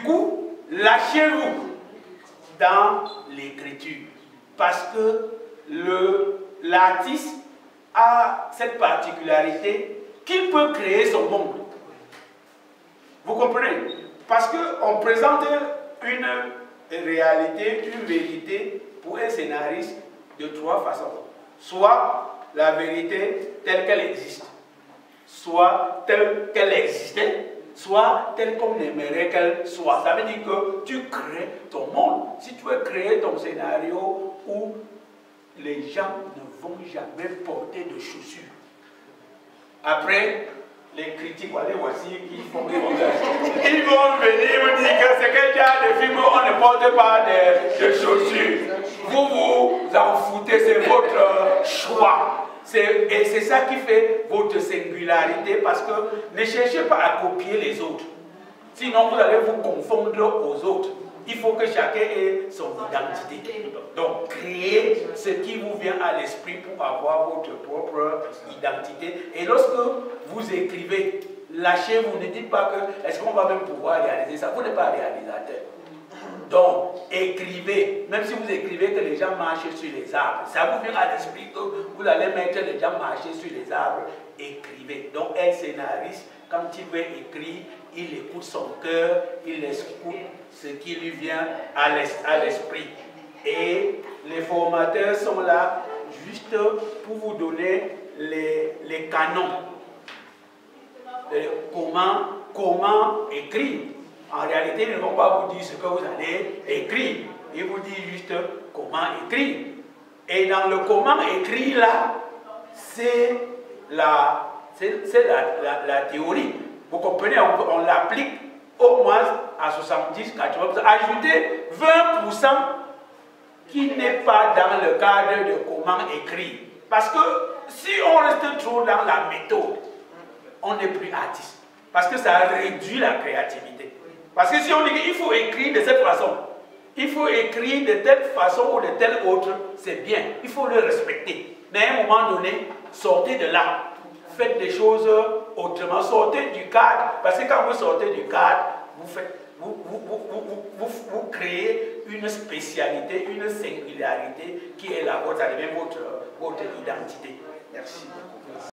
coup, lâchez-vous dans l'écriture. Parce que l'artiste a cette particularité qu'il peut créer son monde. Vous comprenez? Parce qu'on présente une réalité, une vérité pour un scénariste de trois façons. Soit la vérité telle qu'elle existe, soit telle qu'elle existait, soit telle qu'on aimerait qu'elle soit. Ça veut dire que tu crées ton monde. Si tu veux créer ton scénario où les gens ne vont jamais porter de chaussures. Après, les critiques, allez, voici qui font des regards. Ils vont venir vous dire que c'est quel genre de film on ne porte pas de chaussures. Vous vous en foutez, c'est votre choix. Et c'est ça qui fait votre singularité, parce que ne cherchez pas à copier les autres. Sinon, vous allez vous confondre aux autres. Il faut que chacun ait son identité. Donc, créez ce qui vous vient à l'esprit pour avoir votre propre identité. Et lorsque vous écrivez, lâchez-vous, ne dites pas que est-ce qu'on va même pouvoir réaliser ça. Vous n'êtes pas réalisateur. Donc, écrivez. Même si vous écrivez que les gens marchent sur les arbres, ça vous vient à l'esprit que vous allez mettre les gens marcher sur les arbres. Écrivez. Donc, un scénariste, quand il veut écrire, il écoute son cœur, il écoute ce qui lui vient à l'esprit. Et les formateurs sont là juste pour vous donner les canons. Comment écrire. En réalité, ils ne vont pas vous dire ce que vous allez écrire. Ils vous disent juste comment écrire. Et dans le comment écrire là, c'est la théorie. Vous comprenez, on l'applique au moins à 70-80%. Ajoutez 20% qui n'est pas dans le cadre de comment écrire. Parce que si on reste trop dans la méthode, on n'est plus artiste. Parce que ça réduit la créativité. Parce que si on dit qu'il faut écrire de cette façon, il faut écrire de telle façon ou de telle autre, c'est bien. Il faut le respecter. Mais à un moment donné, sortez de là. Faites des choses autrement. Sortez du cadre. Parce que quand vous sortez du cadre, vous créez une spécialité, une singularité qui est la vôtre. Ça devient votre identité. Merci beaucoup.